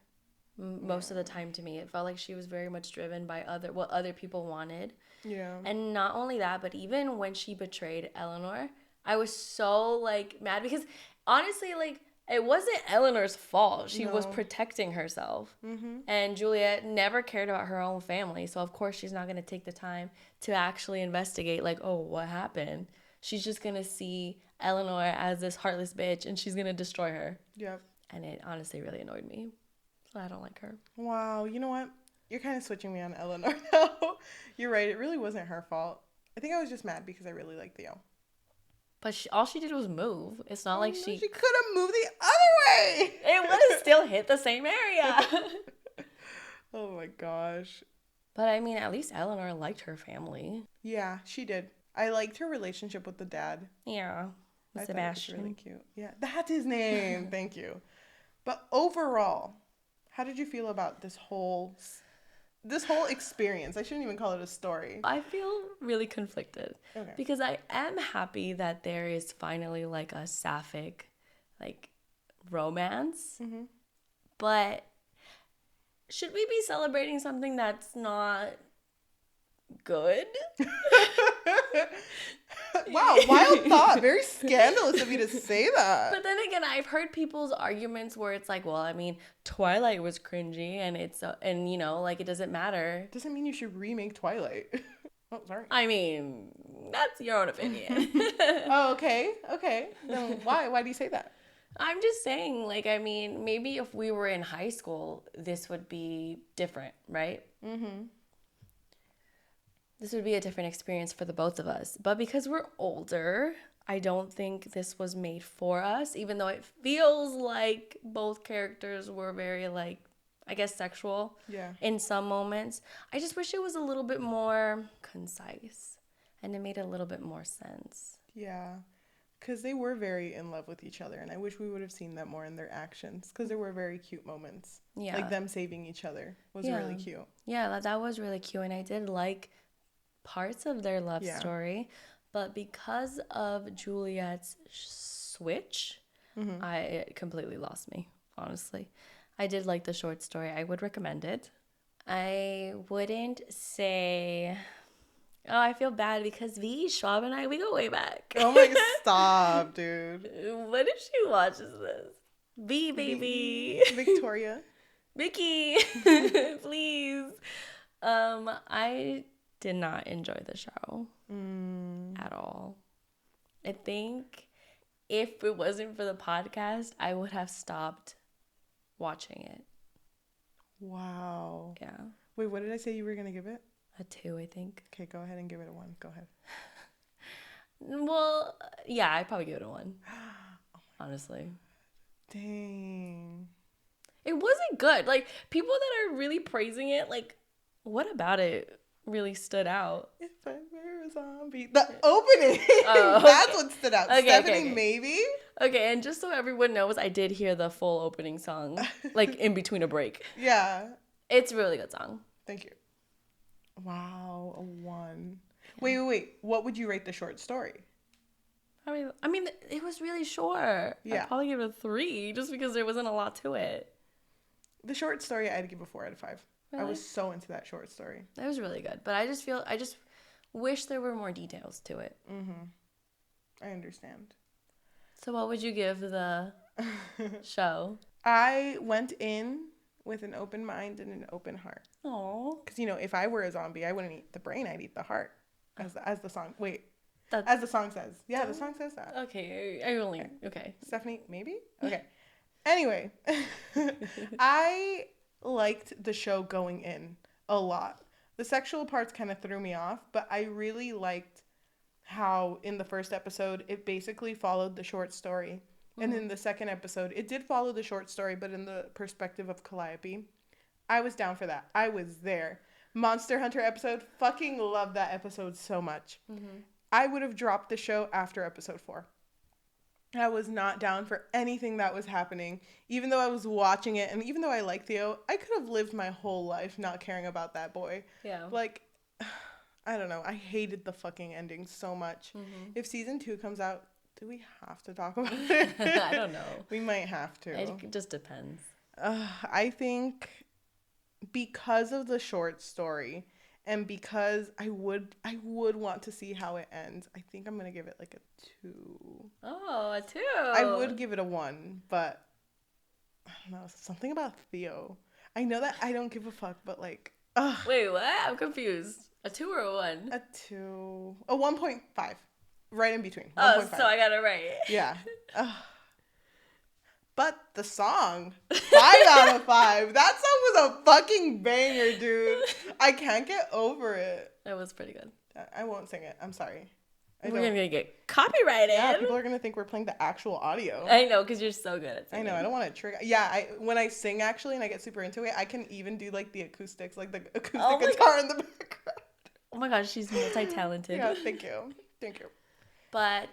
most of the time to me. It felt like she was very much driven by what other people wanted. Yeah. And not only that, but even when she betrayed Eleanor, I was so like mad because honestly, like, it wasn't Eleanor's fault. She was protecting herself. Mm-hmm. And Juliet never cared about her own family. So, of course, she's not going to take the time to actually investigate, like, oh, what happened? She's just going to see Eleanor as this heartless bitch, and she's going to destroy her. Yep. And it honestly really annoyed me. So, I don't like her. Wow. You know what? You're kind of switching me on Eleanor now. You're right. It really wasn't her fault. I think I was just mad because I really like Theo. But all she did was move. It's not like she could have moved the other way. It would have still hit the same area. Oh my gosh. But I mean, at least Eleanor liked her family. Yeah, she did. I liked her relationship with the dad. Yeah. Sebastian. Really cute. Yeah, that's his name. Thank you. But overall, how did you feel about this whole experience? I shouldn't even call it a story. I feel really conflicted. Okay. Because I am happy that there is finally like a sapphic like romance. Mm-hmm. But should we be celebrating something that's not good? Wow, wild thought. Very scandalous of you to say that. But then again, I've heard people's arguments where it's like, well, I mean, Twilight was cringy and it's and you know, like, it doesn't matter. Doesn't mean you should remake Twilight. Oh, sorry. I mean, that's your own opinion. Oh, okay. Okay. Then why? Why do you say that? I'm just saying, like, I mean, maybe if we were in high school, this would be different, right? Mm-hmm. This would be a different experience for the both of us. But because we're older, I don't think this was made for us, even though it feels like both characters were very, like, I guess, sexual Yeah. in some moments. I just wish it was a little bit more concise and it made a little bit more sense. Yeah. Because they were very in love with each other, and I wish we would have seen that more in their actions, because there were very cute moments. Yeah. Like them saving each other was really cute. Yeah, that was really cute. And I did like parts of their love story. But because of Juliet's switch, it completely lost me, honestly. I did like the short story. I would recommend it. I wouldn't say... Oh, I feel bad because VE Schwab and I, we go way back. Oh my, stop, dude. What if she watches this? V, baby. Victoria. Vicky, please. I did not enjoy the show at all. I think if it wasn't for the podcast, I would have stopped watching it. Wow. Yeah. Wait, what did I say you were going to give it? A 2, I think. Okay, go ahead and give it a 1. Go ahead. Well, yeah, I'd probably give it a 1. Honestly. Dang. It wasn't good. Like, people that are really praising it, like, what about it really stood out? If I were a zombie. The opening. Oh, That's what stood out. Okay, Stephanie, okay. maybe? Okay, and just so everyone knows, I did hear the full opening song, like, in between a break. Yeah. It's a really good song. Thank you. Wow, a 1. Yeah. Wait. What would you rate the short story? I mean, it was really short. Yeah. I'd probably give it a 3, just because there wasn't a lot to it. The short story, I'd give a 4 out of 5. Really? I was so into that short story. It was really good, but I just wish there were more details to it. I understand. So what would you give the show? I went in with an open mind and an open heart. Oh. Because, if I were a zombie, I wouldn't eat the brain, I'd eat the heart. As the song, That's... as the song says. Yeah, the song says that. Okay, okay. Stephanie, maybe? Okay. Anyway, I liked the show going in a lot. The sexual parts kind of threw me off, but I really liked how in the first episode, it basically followed the short story. And in the second episode, it did follow the short story, but in the perspective of Calliope. I was down for that. I was there. Monster Hunter episode, fucking love that episode so much. I would have dropped the show after episode 4. I was not down for anything that was happening. Even though I was watching it, and even though I like Theo, I could have lived my whole life not caring about that boy. Yeah. Like, I don't know. I hated the fucking ending so much. If season 2 comes out, do we have to talk about it? I don't know. We might have to. It just depends. I think because of the short story and because I would want to see how it ends, I think I'm going to give it like a 2. Oh, a 2. I would give it a 1, but I don't know. Something about Theo. I know that I don't give a fuck, but like, Wait, what? I'm confused. A 2 or a 1? A 2. A 1.5. Right in between. 1.5. Oh, so I got it right. Yeah. But the song, 5 out of 5. That song was a fucking banger, dude. I can't get over it. It was pretty good. I won't sing it. I'm sorry. We're going to get copyrighted. Yeah, people are going to think we're playing the actual audio. I know, because you're so good at singing. I know. I don't want to trigger. Yeah, when I sing, actually, and I get super into it, I can even do, like, the acoustics, like the acoustic guitar in the background. Oh, my gosh. She's multi-talented. Yeah, thank you. Thank you. But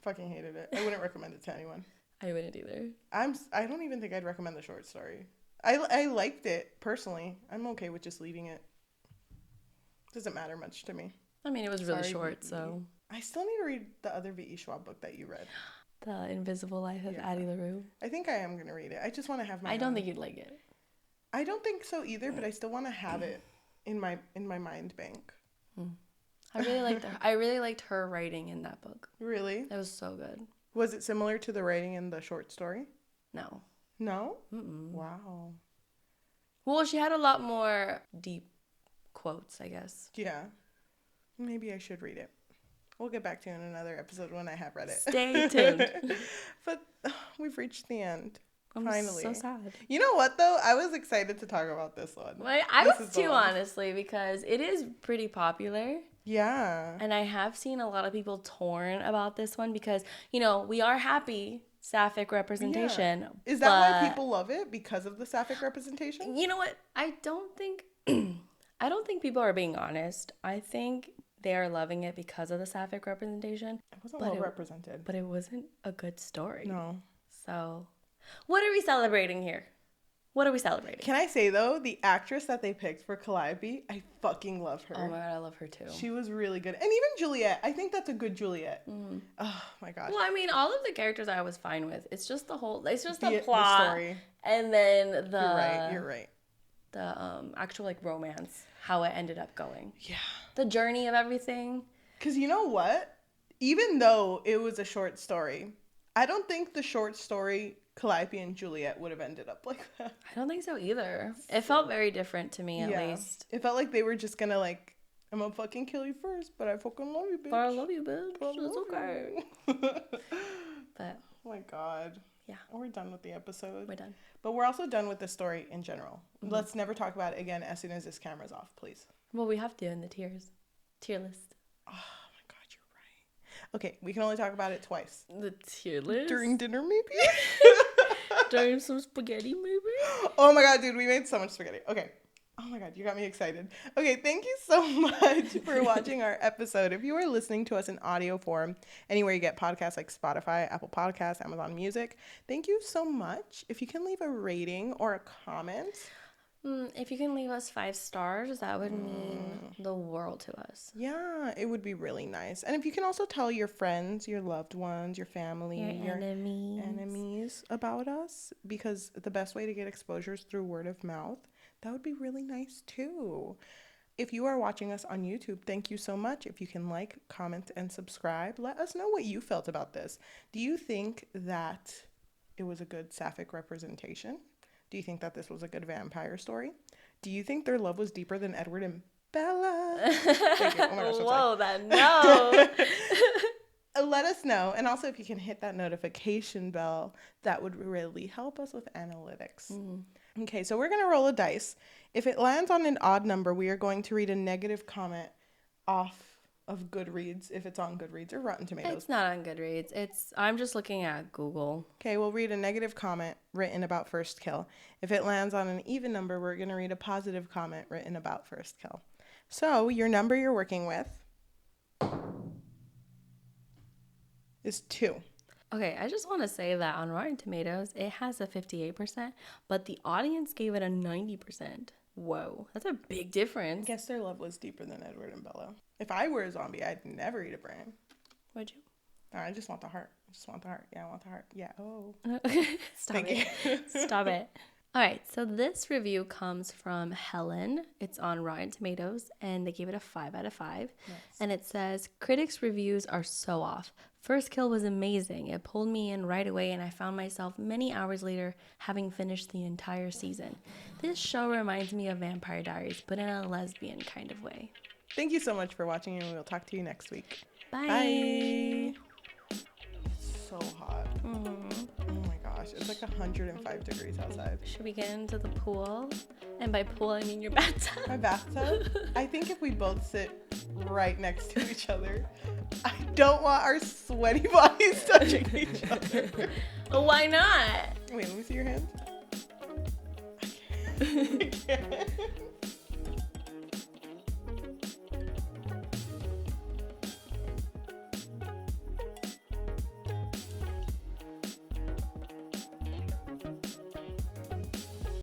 fucking hated it. I wouldn't recommend it to anyone. I wouldn't either. I don't even think I'd recommend the short story. I liked it personally. I'm okay with just leaving it. Doesn't matter much to me. I mean, it was really short, so. I still need to read the other VE Schwab book that you read. The Invisible Life of Addie LaRue. I think I am gonna read it. I just want to have my. I don't think you'd like it. I don't think so either, but I still want to have it in my mind bank. I really liked her writing in that book. Really? It was so good. Was it similar to the writing in the short story? No. No? Mm-mm. Wow. Well, she had a lot more deep quotes, I guess. Yeah. Maybe I should read it. We'll get back to you in another episode when I have read it. Stay tuned. But we've reached the end. I'm Finally. so sad. You know what, though? I was excited to talk about this one. I was too, honestly, because it is pretty popular. Yeah. And I have seen a lot of people torn about this one because, you know, we are happy sapphic representation. Yeah. Is that why people love it? Because of the sapphic representation? You know what? I don't think people are being honest. I think they are loving it because of the sapphic representation. It wasn't well represented. But it wasn't a good story. No. So, what are we celebrating here? What are we celebrating? Can I say, though, the actress that they picked for Calliope, I fucking love her. Oh my God, I love her too. She was really good. And even Juliet. I think that's a good Juliet. Mm. Oh my gosh. Well, I mean, all of the characters I was fine with. It's just the plot. The story. And then You're right. The actual, like, romance. How it ended up going. Yeah. The journey of everything. Because you know what? Even though it was a short story, I don't think the short story Calliope and Juliet would have ended up like that. I don't think so either. It felt very different to me, at least. It felt like they were just gonna, like, I'm gonna fucking kill you first, but I fucking love you, bitch. But I love you, bitch. It's okay. But. Oh my God. Yeah. We're done with the episode. We're done. But we're also done with the story in general. Mm-hmm. Let's never talk about it again as soon as this camera's off, please. Well, we have to in the tier list. Oh my God, you're right. Okay, we can only talk about it twice. The tier list? During dinner, maybe? During some spaghetti, maybe? Oh my God, dude, we made so much spaghetti. Okay. Oh my God, you got me excited. Okay, thank you so much for watching our episode. If you are listening to us in audio form, anywhere you get podcasts like Spotify, Apple Podcasts, Amazon Music, thank you so much. If you can leave a rating or a comment. If you can leave us 5 stars, that would mean the world to us. Yeah, it would be really nice. And if you can also tell your friends, your loved ones, your family, your enemies about us, because the best way to get exposure is through word of mouth. That would be really nice too. If you are watching us on YouTube, thank you so much. If you can like, comment, and subscribe, let us know what you felt about this. Do you think that it was a good sapphic representation? Do you think that this was a good vampire story? Do you think their love was deeper than Edward and Bella? Thank you. Oh my gosh, whoa, that no. Let us know. And also, if you can hit that notification bell, that would really help us with analytics. Mm-hmm. Okay, so we're going to roll a dice. If it lands on an odd number, we are going to read a negative comment off of Goodreads, if it's on Goodreads or Rotten Tomatoes. It's not on Goodreads. I'm just looking at Google. Okay, we'll read a negative comment written about first kill. If it lands on an even number, we're going to read a positive comment written about first kill. So, your number you're working with is 2. Okay, I just want to say that on Rotten Tomatoes, it has a 58%, but the audience gave it a 90%. Whoa, that's a big difference. I guess their love was deeper than Edward and Bella. If I were a zombie, I'd never eat a brain. Would you? No, I just want the heart. Yeah, I want the heart. Yeah, oh. Stop it. Stop it. All right, so this review comes from Helen. It's on Rotten Tomatoes, and they gave it a 5 out of 5. Nice. And it says, critics' reviews are so off. First kill was amazing. It pulled me in right away, and I found myself many hours later having finished the entire season. This show reminds me of Vampire Diaries, but in a lesbian kind of way. Thank you so much for watching, and we'll talk to you next week. Bye. Bye. It's so hot. Oh my gosh. It's like 105 degrees outside. Should we get into the pool? And by pool, I mean your bathtub. My bathtub? I think if we both sit right next to each other, I don't want our sweaty bodies touching each other. Well, why not? Wait, let me see your hand. I can't.